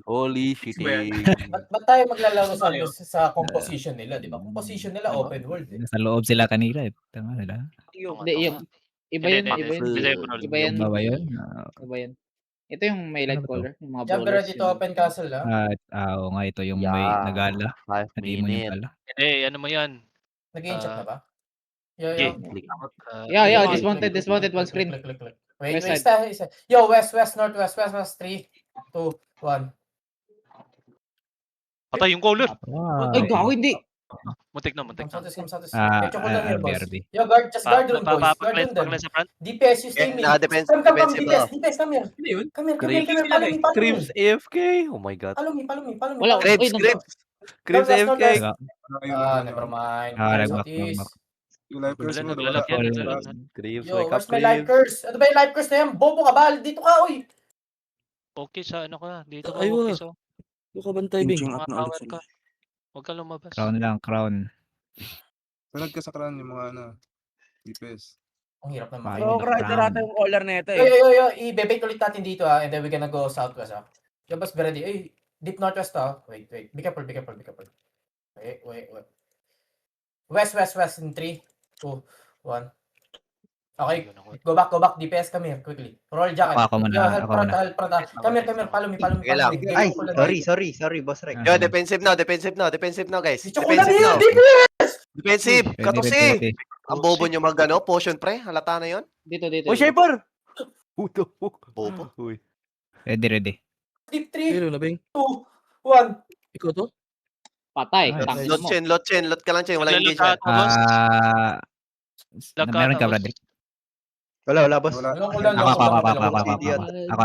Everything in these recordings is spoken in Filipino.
Holy shitting. Ba't tayo maglalaro sa composition nila, di ba? Composition nila open world eh. Nasa loob sila kanila eh. Tama nila. Hindi, yung iba yun. Iba yun. Iba yun. Ito yung may light color, yung mga Jump brawlers. ready to open castle ha. Oo nga, ito yung may nagala. 5 Hindi mo yung minutes. gala. Ano mo yan? Nag-i-chat na ba? Yo. Dismounted one screen. Click. Wait, isa. Yo, west, northwest, west, 3, 2, 1. Patay yung caller. Ay, gago, hindi. Muntik na. Come sa. Verdi. Yo, just guard room, boys. Guard room din. DPS, you stay mid. Come, DPS, come here. Come here, follow me. Creeps AFK. Oh my god. Follow me. Wala. Creeps AFK. Never mind. Nagbak. Creeps, Yo, wake up, where's my life curse? Ano ba yung life curse na yan? Bobo ka ba? Dito ka, uy! Okay sa ano ka. Dito ka. Aywa. Okay so. Yung kabantay, Bing. Makakawat ka. Huwag ka lumabas. Crown lang, crown. Sunod ka sa crown yung mga DPS. Ang hirap naman. Ayun. Rata yung caller na ito eh. Yo, i-bebait ulit natin dito and then we're gonna go southwest Yo, boss, be ready. Deep northwest Wait. Be careful. Wait. West in 3, 2, 1. Okay, go back, DPS, come here, quickly. Roll jacket. Ako muna. Help front. Come here, follow me. Ay, sorry, boss Rek. Yo, defensive now, guys. Defensive. Katusi. Ang bobo nyo potion pre. Halata na yon. Dito. Oh, Shaper! Bobo. Uy. Ready. Deep 3, Pero na, Bing. 2, 1. Ikaw to? Patay. Lot ka lang, Chen. Wala engagement. Meron ka, Bradley? Wala, boss. Ako.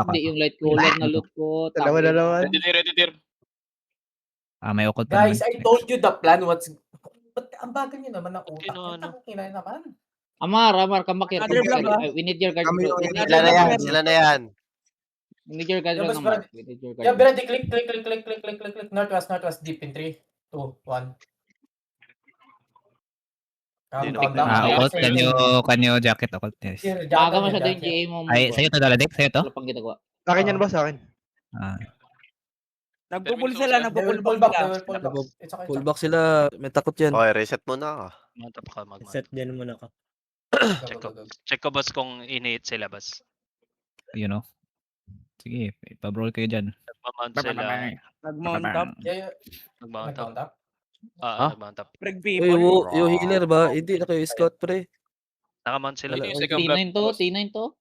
Hindi yung light color na loot ko. Dalawa. Ready. May ukot pa Guys, I told you the plan. But ang bagal nyo naman ng utak. Kinay naman. Amar, come back here. We need your guard. Sila na yan. We need your guard. Yo, ready, click. Northwest, deep in 3, 2, 1. Occult, kanyo jacket, occult, yes. Baga masyado yung GA mo. Ay, sa'yo to, Daladik? Sa'yo to? Wala pang ginagawa. Sa akin yan, boss, sa akin. Nagpupul sila. Pull Pullback sila. May takot yan. Okay, reset muna. Mantap ka. Set din muna ka. Check ko boss kung in-hit sila boss. You know. Sige, ipabrawl kayo dyan. Nagmamount sila. Nag-mount up. Nagmamount up. Nagmamount up. Preg people. Yung healer ba? Hindi na kayo scout pre. Nakamount sila. T9 to.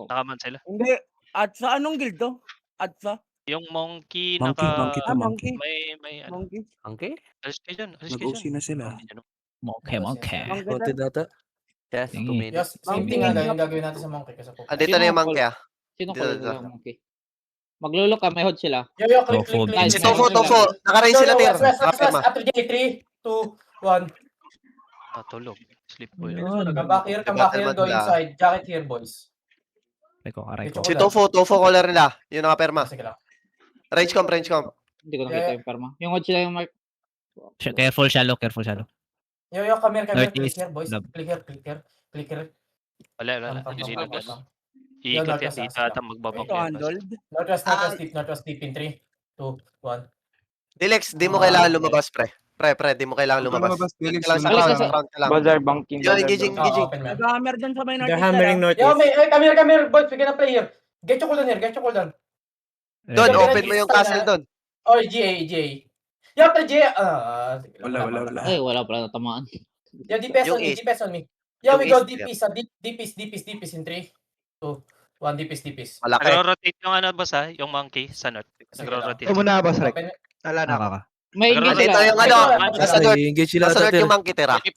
Nakamount sila. Hindi. At sa anong guild to? At sa? Yung monkey Monkey. may ano. Monkey? Alis kayo dyan. Nag-OC na sila. Monkey. Konti data. Yes, 2 minutes. Yes, same thing nga yung gagawin natin sa monkey. Dito na yung monkey Sino ko yung monkey? Maglulok ka, may hold sila. Yo, click. Si Tofo. Naka-range sila, Ter. West, after J, 3, 2, 1. Tulog. Sleep boy. Come back here, go inside. Jacket here, boys. Aray ko. Si Tofo caller nila. Yun naka-perma. Sige lang. Range comp. Hindi ko nakita yung perma. Yung hold sila yung mark. Careful shallow. Yo, come here. Click Northeast. here, boys. Click here. Wala. Hindi na boss. Iikot yan. Dito ata magbabang yan boss. Northwest deep in 3, 2, 1. Dilex, di mo kailangan lumabas, pre. Pre, di mo kailangan lumabas. Front ka lang. Bazar banking. Yo, engaging. Nag-hammer dyan sa may They're hammering northeast. northeast. Yo, come here, boys. We're gonna play here. Get your cooldown. Doon, open mo yung castle doon. Oh, GA. Yo, after GA. Wala. Ay, wala pala natamaan. Yo, DPS on me. Yo, we go DPS in 3, 2, 1, DPS. Malaki. Nagro-rotate yung ano boss yung monkey sa north. Nagro-rotate. Ito muna, boss Rek. Ala Nakaka. May engage Ito yung ano. Nasa north. Engage sila Nasa north Ter. yung monkey, Tera. Hold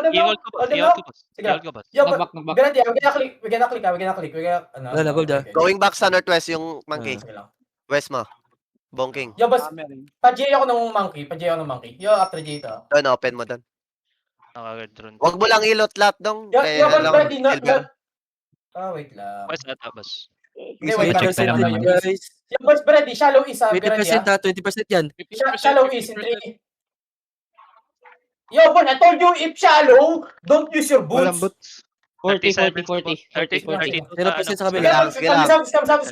them. I-hold ko boss. Yo, Knockback. we're gonna click. Wala, gold Going back sa northwest yung monkey. Sige lang. West mo. Bongking. Yo, boss. Pa-J ako ng monkey. Yo, after J ito. Doon, open mo doon. Nakagad-drone. Wag mo lang ilot lahat dong. Yo, boss, lang, ready, silver. wait lang. Boss ata boss. Hindi, wait lang. 20% din, guys. Yo, boss, ready, shallow is, 20% 20% yan. Shallow is in 3. Yo, boss, I told you, if shallow, don't use your Walang boots. boots. 40, 37, 40, 40. 30, 40. 30. Zero percent sa Sige kabila. lang, sige lang.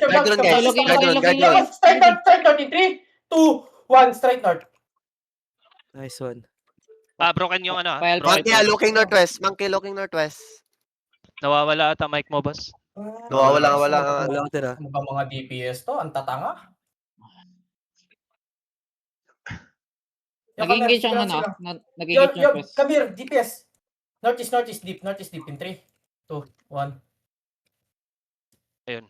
Guard run, guys. Login, Guard run, login, guard login. run. Straight north in 3, 2, 1, straight north. Nice one. Broken yung ano. File, Broken. Monkey, looking northwest. Monkey, looking northwest. Nawawala ata mic mo, boss. Nawawala, wala. Wala ko tira. Ano ba mga DPS to? Ang tatanga. Nag-engage ang ano, nag-engage yung quest. Come here, DPS. Northeast deep in 3, 2, 1. Ayun.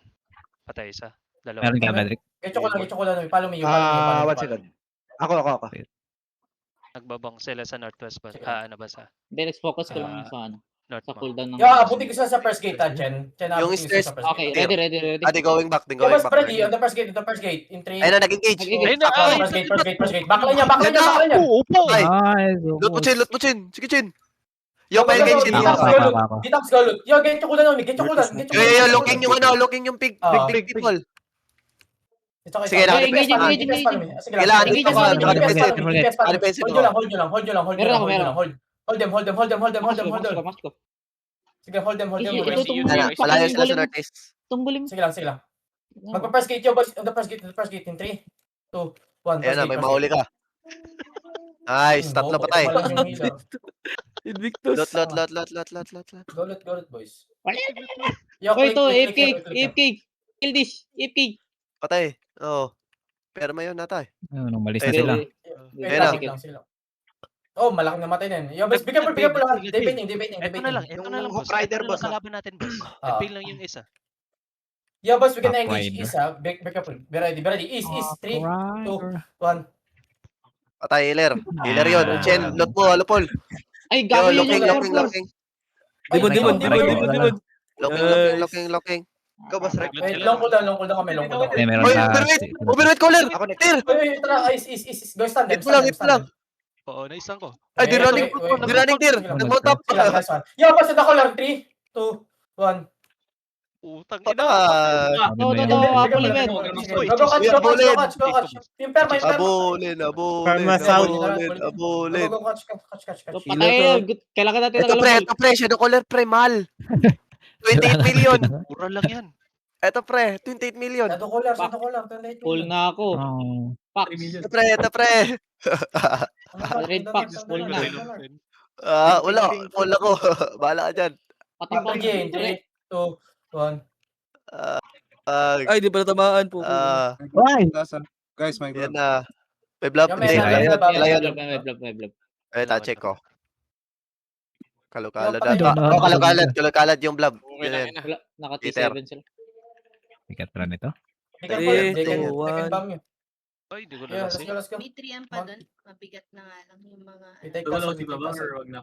Patay isa. Dalawa. Meron ka, Patrick? Get ko lang. Follow me. One second. Ako. Nagbabang sila sa northwest ba? Sige. Ano ba sa Then, expocus ko lang sa ano. Sa north mo? cooldown ng... Abutin ko sa first gate, Chen. Yung stairs. Okay, ready. Adi, going back. Yung mas ready, on the first gate, in 3. Ayun na, nag-engage. Ayun na, First gate. Backline niya. Upo! Ay, Nice. loot mo, Chin. Sige, Chin. Yo, pa-engage din Dito yung ako. Dito ako loot. Yo, get yung kulan. Yo, looking yung big people. Sige lang, Engage, defense engage, pa. engage. Sige lang, Engage dito ako, ka. Defense. Defensive Hold ako. nyo lang. Hold them. Mas ko. Sige, hold them. Malayo sila sa northeast. Tumbulin mo. Sige lang. Magpa-first gate yo, boys. On the first gate in 3, 2, 1. Ayan na, may mahuli ka. Nice, tatlo patay. Invictus. Lot. Go loot, boys. Hoy, ito, AFK. Kill this, AFK. Patay. Oo. Pero mayon nata eh. Nung malis na Ayun. sila. Sige lang. Oh, malaking namatay na yun. Yo, boys, bigyan po lang. Debating. Ito na lang, boss. Rider, Ito na lang boss, kalaban natin, boss. Fail lang yung isa. Yo, boys, we can Top engage rider. east, ha. Be careful. Be ready. East. 3, 2, 1. Patay, healer. Healer yun. Chen, lot mo, Alopol. Ay, Yo, gago yun looking. Demon. Looking. Go, boss, Rek. Wait, long cooldown kami. Hindi, meron Oy, ka. overweight caller. Ako next. Clear. Wait, tara, is. Go stand them. Hit mo lang. Oo, naisan ko. Ay, di running tir. Nag-mount up. Yo, boys, na color. 3, 2, 1. Utang Patay. ina. Go, Pulimen. Go catch. Yung perma. Abulin. Go catch. Patay, kailangan natin Ito pre, shadow caller pre, mahal. 28 million. Mura lang yan. Ito pre, 28 million. Shadow color. Full na ako. Oh. Pax. Ito pre. Red packs, full na. Wala, wala ko. Bahala ka dyan. Patapang. 3, 2, 1. Ay, di pala tamaan po. Why? Guys, my Yan bro. na. May blab. May Web. Check ko. Kalukalad. Yung pag- Kalukalad yung blab. Yan. Wala, naka T7 sila. Sikat pala nito. Three, two, one. Ay, di ko Yeah, na let's go. May 3 pa doon. Mabigat na nga lang yung mga... We take that.